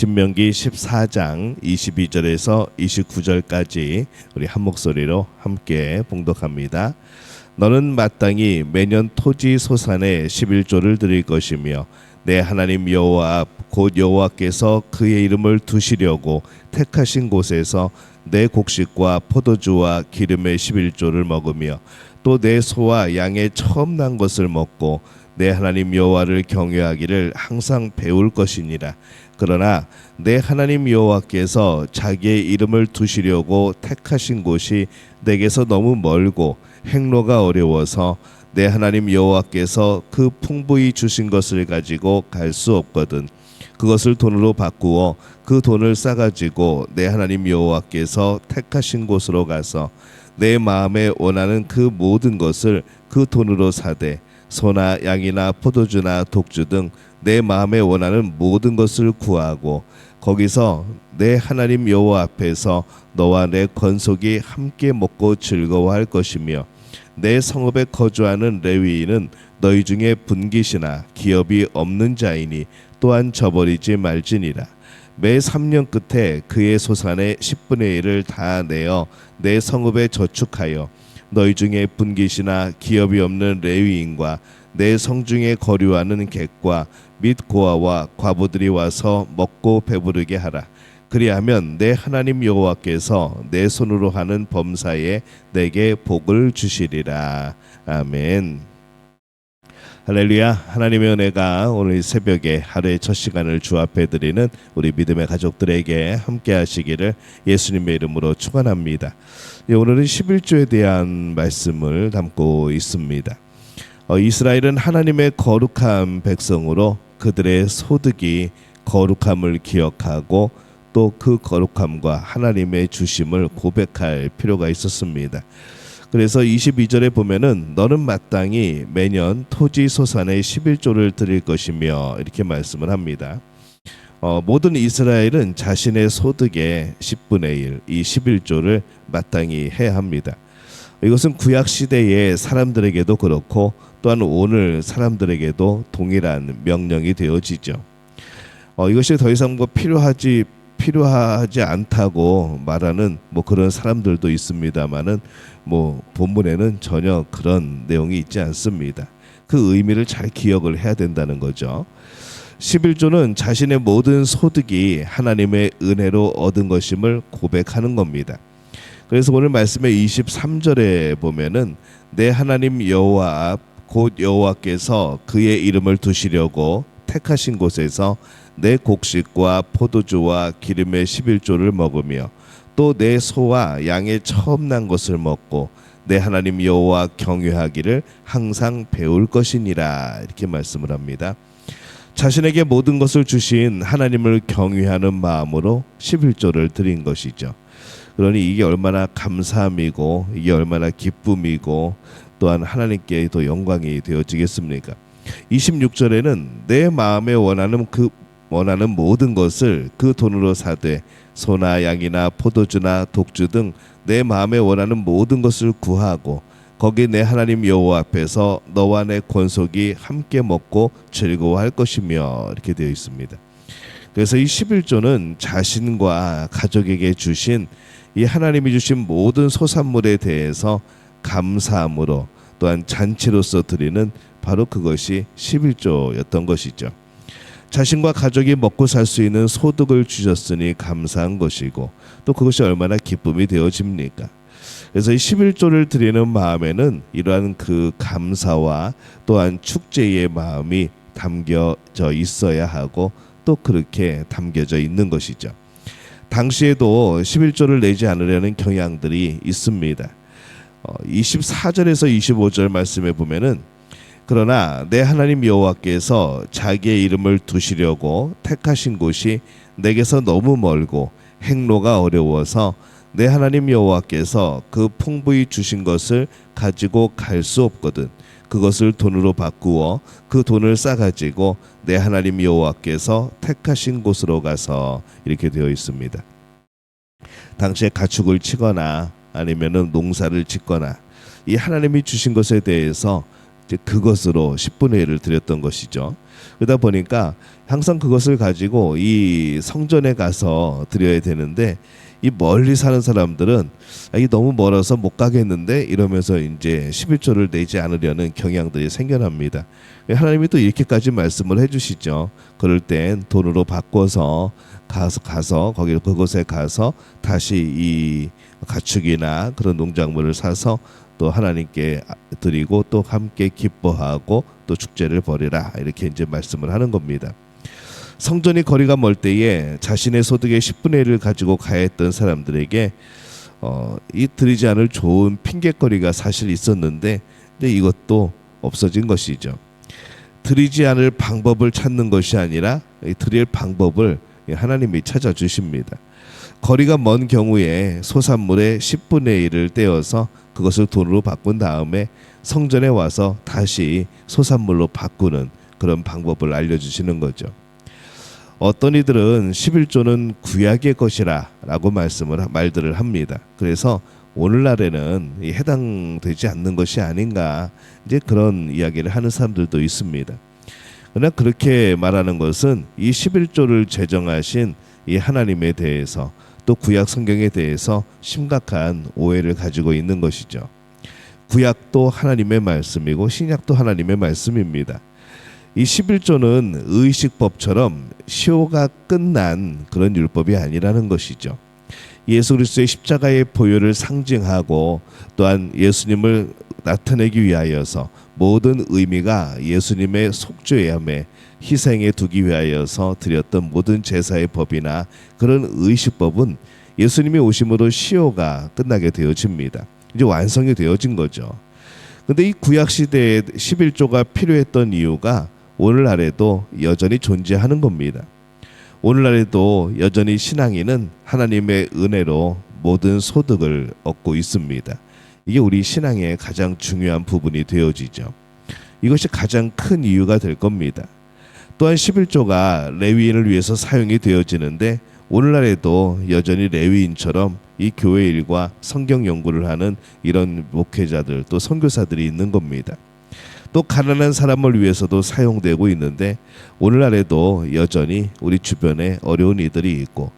신명기 14장 22절에서 29절까지 우리 한 목소리로 함께 봉독합니다. 너는 마땅히 매년 토지 소산의 11조를 드릴 것이며 내 하나님 여호와 앞 곧 여호와께서 그의 이름을 두시려고 택하신 곳에서 내 곡식과 포도주와 기름의 11조를 먹으며 또 내 소와 양의 처음 난 것을 먹고 내 하나님 여호와를 경외하기를 항상 배울 것이니라. 그러나 내 하나님 여호와께서 자기의 이름을 두시려고 택하신 곳이 내게서 너무 멀고 행로가 어려워서 내 하나님 여호와께서 그 풍부히 주신 것을 가지고 갈 수 없거든. 그것을 돈으로 바꾸어 그 돈을 싸가지고 내 하나님 여호와께서 택하신 곳으로 가서 내 마음에 원하는 그 모든 것을 그 돈으로 사되 소나 양이나 포도주나 독주 등 내 마음에 원하는 모든 것을 구하고 거기서 내 하나님 여호와 앞에서 너와 내 건속이 함께 먹고 즐거워할 것이며 내 성읍에 거주하는 레위인은 너희 중에 분깃이나 기업이 없는 자이니 또한 저버리지 말지니라. 매 3년 끝에 그의 소산의 10분의 1을 다 내어 내 성읍에 저축하여 너희 중에 분깃이나 기업이 없는 레위인과 내 성중에 거류하는 객과 및 고아와 과부들이 와서 먹고 배부르게 하라. 그리하면 내 하나님 여호와께서 내 손으로 하는 범사에 내게 복을 주시리라. 아멘. 할렐루야. 하나님의 은혜가 오늘 새벽에 하루의 첫 시간을 주 앞에 드리는 우리 믿음의 가족들에게 함께 하시기를 예수님의 이름으로 축원합니다. 오늘은 11조에 대한 말씀을 담고 있습니다. 이스라엘은 하나님의 거룩한 백성으로 그들의 소득이 거룩함을 기억하고 또 그 거룩함과 하나님의 주심을 고백할 필요가 있었습니다. 그래서 22절에 보면은 너는 마땅히 매년 토지 소산의 11조를 드릴 것이며 이렇게 말씀을 합니다. 모든 이스라엘은 자신의 소득의 10분의 1, 이 11조를 마땅히 해야 합니다. 이것은 구약 시대의 사람들에게도 그렇고 또한 오늘 사람들에게도 동일한 명령이 되어지죠. 이것이 더 이상 필요하지 않다고 말하는 그런 사람들도 있습니다만은 본문에는 전혀 그런 내용이 있지 않습니다. 그 의미를 잘 기억을 해야 된다는 거죠. 11조는 자신의 모든 소득이 하나님의 은혜로 얻은 것임을 고백하는 겁니다. 그래서 오늘 말씀의 23절에 보면은 내 하나님 여호와 앞 곧 여호와께서 그의 이름을 두시려고 택하신 곳에서 내 곡식과 포도주와 기름의 11조를 먹으며 또 내 소와 양의 처음 난 것을 먹고 내 하나님 여호와 경외하기를 항상 배울 것이니라. 이렇게 말씀을 합니다. 자신에게 모든 것을 주신 하나님을 경외하는 마음으로 11조를 드린 것이죠. 그러니 이게 얼마나 감사함이고 이게 얼마나 기쁨이고 또한 하나님께 더 영광이 되어지겠습니까? 26절에는 내 마음에 원하는 모든 것을 그 돈으로 사되 소나 양이나 포도주나 독주 등 내 마음에 원하는 모든 것을 구하고 거기 내 하나님 여호와 앞에서 너와 내 권속이 함께 먹고 즐거워할 것이며 이렇게 되어 있습니다. 그래서 이 11조는 자신과 가족에게 주신 이 하나님이 주신 모든 소산물에 대해서 감사함으로 또한 잔치로서 드리는 바로 그것이 11조였던 것이죠. 자신과 가족이 먹고 살 수 있는 소득을 주셨으니 감사한 것이고 또 그것이 얼마나 기쁨이 되어집니까? 그래서 이 11조를 드리는 마음에는 이러한 그 감사와 또한 축제의 마음이 담겨져 있어야 하고 또 그렇게 담겨져 있는 것이죠. 당시에도 11조를 내지 않으려는 경향들이 있습니다. 24절에서 25절 말씀에 보면은 그러나 내 하나님 여호와께서 자기의 이름을 두시려고 택하신 곳이 내게서 너무 멀고 행로가 어려워서 내 하나님 여호와께서 그 풍부히 주신 것을 가지고 갈 수 없거든. 그것을 돈으로 바꾸어 그 돈을 싸가지고 내 하나님 여호와께서 택하신 곳으로 가서 이렇게 되어 있습니다. 당시에 가축을 치거나 아니면은 농사를 짓거나 이 하나님이 주신 것에 대해서 이제 그것으로 10분의 1을 드렸던 것이죠. 그러다 보니까 항상 그것을 가지고 이 성전에 가서 드려야 되는데, 이 멀리 사는 사람들은 이 너무 멀어서 못 가겠는데 이러면서 이제 11조를 내지 않으려는 경향들이 생겨납니다. 하나님이 또 이렇게까지 말씀을 해주시죠. 그럴 땐 돈으로 바꿔서 가서 거기 그곳에 가서 다시 이 가축이나 그런 농작물을 사서 또 하나님께 드리고 또 함께 기뻐하고 또 축제를 벌이라, 이렇게 이제 말씀을 하는 겁니다. 성전이 거리가 멀 때에 자신의 소득의 10분의 1을 가지고 가야 했던 사람들에게 이 드리지 않을 좋은 핑곗거리가 사실 있었는데, 근데 이것도 없어진 것이죠. 드리지 않을 방법을 찾는 것이 아니라 드릴 방법을 하나님이 찾아주십니다. 거리가 먼 경우에 소산물의 10분의 1을 떼어서 그것을 돈으로 바꾼 다음에 성전에 와서 다시 소산물로 바꾸는 그런 방법을 알려주시는 거죠. 어떤 이들은 11조는 구약의 것이라 라고 말들을 합니다. 그래서 오늘날에는 해당되지 않는 것이 아닌가, 이제 그런 이야기를 하는 사람들도 있습니다. 그러나 그렇게 말하는 것은 이 11조를 제정하신 이 하나님에 대해서 또 구약 성경에 대해서 심각한 오해를 가지고 있는 것이죠. 구약도 하나님의 말씀이고 신약도 하나님의 말씀입니다. 이 11조는 의식법처럼 시효가 끝난 그런 율법이 아니라는 것이죠. 예수 그리스도의 십자가의 보혈을 상징하고 또한 예수님을 나타내기 위하여서 모든 의미가 예수님의 속죄함에 희생에 두기 위하여서 드렸던 모든 제사의 법이나 그런 의식법은 예수님이 오심으로 시효가 끝나게 되어집니다. 이제 완성이 되어진 거죠. 근데 이 구약 시대에 11조가 필요했던 이유가 오늘날에도 여전히 존재하는 겁니다. 오늘날에도 여전히 신앙인은 하나님의 은혜로 모든 소득을 얻고 있습니다. 이게 우리 신앙의 가장 중요한 부분이 되어지죠. 이것이 가장 큰 이유가 될 겁니다. 또한 11조가 레위인을 위해서 사용이 되어지는데, 오늘날에도 여전히 레위인처럼 이 교회 일과 성경 연구를 하는 이런 목회자들 또 선교사들이 있는 겁니다. 또 가난한 사람을 위해서도 사용되고 있는데, 오늘날에도 여전히 우리 주변에 어려운 이들이 있고,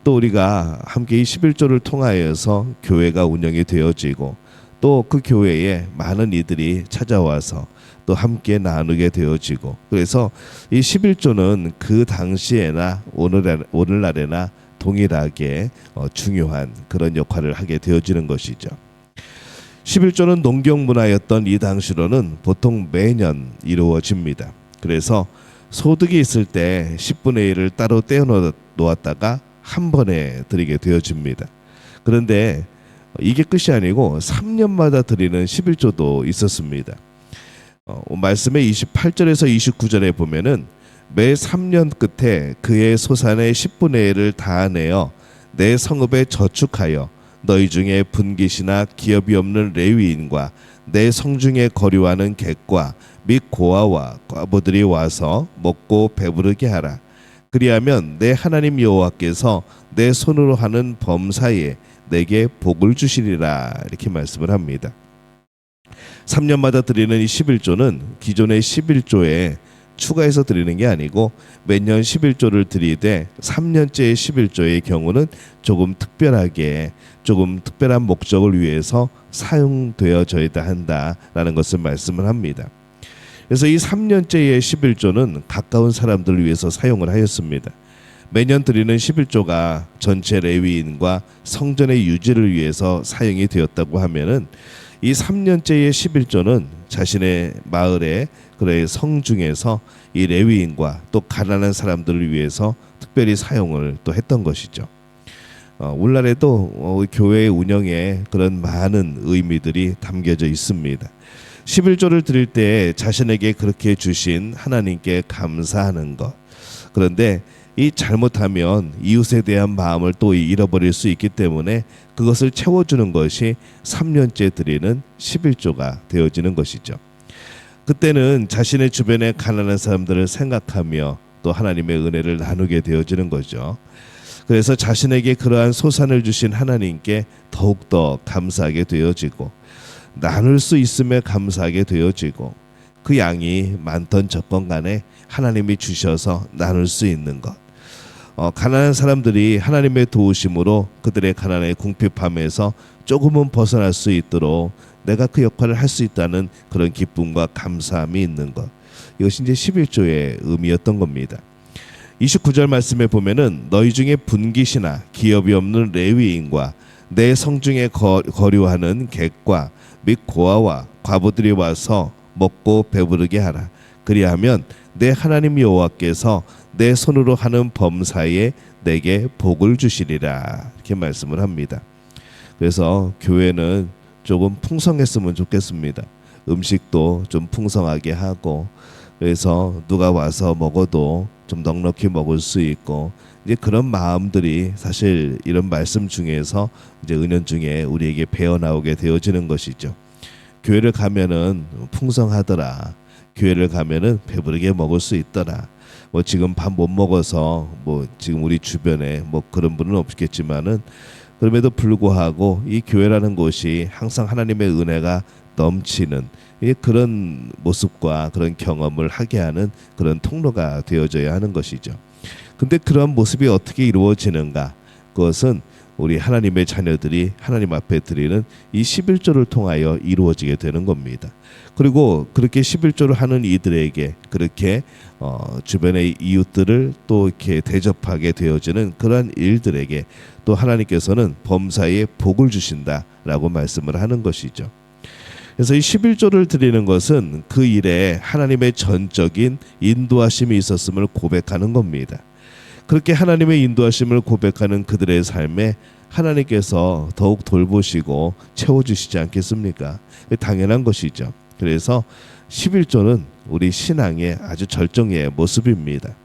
또 우리가 함께 이 11조를 통하여서 교회가 운영이 되어지고, 또 그 교회에 많은 이들이 찾아와서 또 함께 나누게 되어지고, 그래서 이 11조는 그 당시에나 오늘날에나 동일하게 중요한 그런 역할을 하게 되어지는 것이죠. 11조는 농경 문화였던 이 당시로는 보통 매년 이루어집니다. 그래서 소득이 있을 때 10분의 1을 따로 떼어 놓았다가 한 번에 드리게 되어집니다. 그런데 이게 끝이 아니고 3년마다 드리는 11조도 있었습니다. 말씀의 28절에서 29절에 보면은 매 3년 끝에 그의 소산의 10분의 1을 다 내어 내 성읍에 저축하여 너희 중에 분깃이나 기업이 없는 레위인과 내 성중에 거류하는 객과 및 고아와 과부들이 와서 먹고 배부르게 하라. 그리하면 내 하나님 여호와께서 내 손으로 하는 범사에 내게 복을 주시리라, 이렇게 말씀을 합니다. 3년마다 드리는 이 11조는 기존의 11조에 추가해서 드리는 게 아니고 매년 11조를 드리되 3년째 11조의 경우는 조금 특별한 목적을 위해서 사용되어져야 한다라는 것을 말씀을 합니다. 그래서 이 3년째의 11조는 가까운 사람들을 위해서 사용을 하였습니다. 매년 드리는 11조가 전체 레위인과 성전의 유지를 위해서 사용이 되었다고 하면은 이 3년째의 11조는 자신의 마을에 그의 성중에서 이 레위인과 또 가난한 사람들을 위해서 특별히 사용을 또 했던 것이죠. 오늘날에도 교회의 운영에 그런 많은 의미들이 담겨져 있습니다. 11조를 드릴 때 자신에게 그렇게 주신 하나님께 감사하는 것. 그런데 이 잘못하면 이웃에 대한 마음을 또 잃어버릴 수 있기 때문에 그것을 채워주는 것이 3년째 드리는 11조가 되어지는 것이죠. 그때는 자신의 주변의 가난한 사람들을 생각하며 또 하나님의 은혜를 나누게 되어지는 거죠. 그래서 자신에게 그러한 소산을 주신 하나님께 더욱더 감사하게 되어지고, 나눌 수 있음에 감사하게 되어지고, 그 양이 많던 적건 간에 하나님이 주셔서 나눌 수 있는 것. 가난한 사람들이 하나님의 도우심으로 그들의 가난의 궁핍함에서 조금은 벗어날 수 있도록 내가 그 역할을 할 수 있다는 그런 기쁨과 감사함이 있는 것. 이것이 이제 11조의 의미였던 겁니다. 29절 말씀에 보면은 너희 중에 분깃이나 기업이 없는 레위인과 내 성중에 거류하는 객과 및 고아와 과부들이 와서 먹고 배부르게 하라. 그리하면 내 하나님 여호와께서 내 손으로 하는 범사에 내게 복을 주시리라. 이렇게 말씀을 합니다. 그래서 교회는 조금 풍성했으면 좋겠습니다. 음식도 좀 풍성하게 하고, 그래서 누가 와서 먹어도 좀 넉넉히 먹을 수 있고, 이제 그런 마음들이 사실 이런 말씀 중에서 이제 은연중에 우리에게 배어 나오게 되어지는 것이죠. 교회를 가면은 풍성하더라. 교회를 가면은 배부르게 먹을 수 있더라. 뭐 지금 밥 못 먹어서 뭐 지금 우리 주변에 뭐 그런 분은 없겠지만은 그럼에도 불구하고 이 교회라는 곳이 항상 하나님의 은혜가 넘치는 그런 모습과 그런 경험을 하게 하는 그런 통로가 되어져야 하는 것이죠. 근데 그런 모습이 어떻게 이루어지는가? 그것은 우리 하나님의 자녀들이 하나님 앞에 드리는 이 11조를 통하여 이루어지게 되는 겁니다. 그리고 그렇게 11조를 하는 이들에게 그렇게 주변의 이웃들을 또 이렇게 대접하게 되어지는 그러한 일들에게 또 하나님께서는 범사에 복을 주신다라고 말씀을 하는 것이죠. 그래서 이 11조를 드리는 것은 그 일에 하나님의 전적인 인도하심이 있었음을 고백하는 겁니다. 그렇게 하나님의 인도하심을 고백하는 그들의 삶에 하나님께서 더욱 돌보시고 채워주시지 않겠습니까? 당연한 것이죠. 그래서 11조는 우리 신앙의 아주 절정의 모습입니다.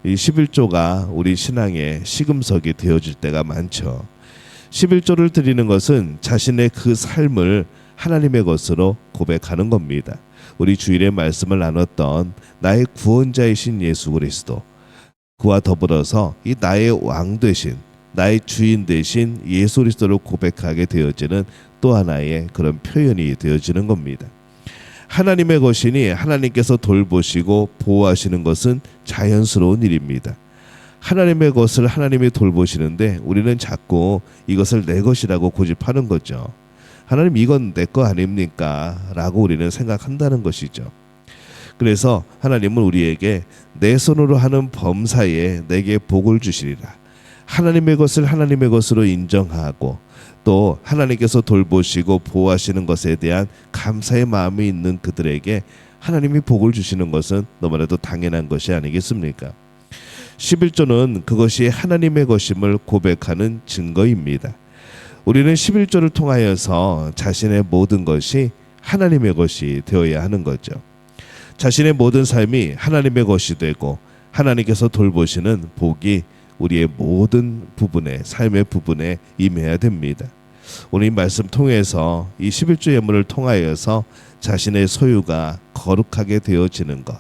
이 11조가 우리 신앙의 시금석이 되어질 때가 많죠. 11조를 드리는 것은 자신의 그 삶을 하나님의 것으로 고백하는 겁니다. 우리 주일에 말씀을 나눴던 나의 구원자이신 예수 그리스도, 그와 더불어서 이 나의 왕 되신, 나의 주인 되신 예수 그리스도를 고백하게 되어지는 또 하나의 그런 표현이 되어지는 겁니다. 하나님의 것이니 하나님께서 돌보시고 보호하시는 것은 자연스러운 일입니다. 하나님의 것을 하나님이 돌보시는데 우리는 자꾸 이것을 내 것이라고 고집하는 거죠. 하나님 이건 내 거 아닙니까? 라고 우리는 생각한다는 것이죠. 그래서 하나님은 우리에게 내 손으로 하는 범사에 내게 복을 주시리라. 하나님의 것을 하나님의 것으로 인정하고 또 하나님께서 돌보시고 보호하시는 것에 대한 감사의 마음이 있는 그들에게 하나님이 복을 주시는 것은 너무나도 당연한 것이 아니겠습니까? 11조는 그것이 하나님의 것임을 고백하는 증거입니다. 우리는 11조를 통하여서 자신의 모든 것이 하나님의 것이 되어야 하는 거죠. 자신의 모든 삶이 하나님의 것이 되고 하나님께서 돌보시는 복이 우리의 모든 부분에, 삶의 부분에 임해야 됩니다. 오늘 이 말씀 통해서 이 11조 예물을 통하여서 자신의 소유가 거룩하게 되어지는 것,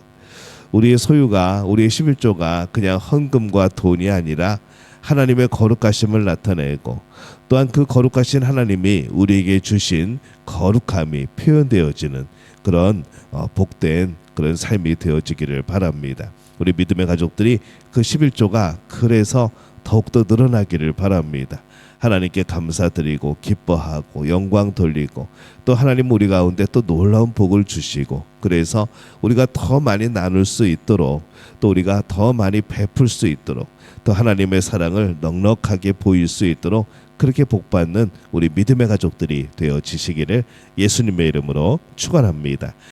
우리의 소유가, 우리의 11조가 그냥 헌금과 돈이 아니라 하나님의 거룩하심을 나타내고 또한 그 거룩하신 하나님이 우리에게 주신 거룩함이 표현되어지는 그런 복된 그런 삶이 되어지기를 바랍니다. 우리 믿음의 가족들이 그 11조가 그래서 더욱더 늘어나기를 바랍니다. 하나님께 감사드리고 기뻐하고 영광 돌리고 또 하나님 우리 가운데 또 놀라운 복을 주시고 그래서 우리가 더 많이 나눌 수 있도록 또 우리가 더 많이 베풀 수 있도록 또 하나님의 사랑을 넉넉하게 보일 수 있도록 그렇게 복받는 우리 믿음의 가족들이 되어지시기를 예수님의 이름으로 축원합니다.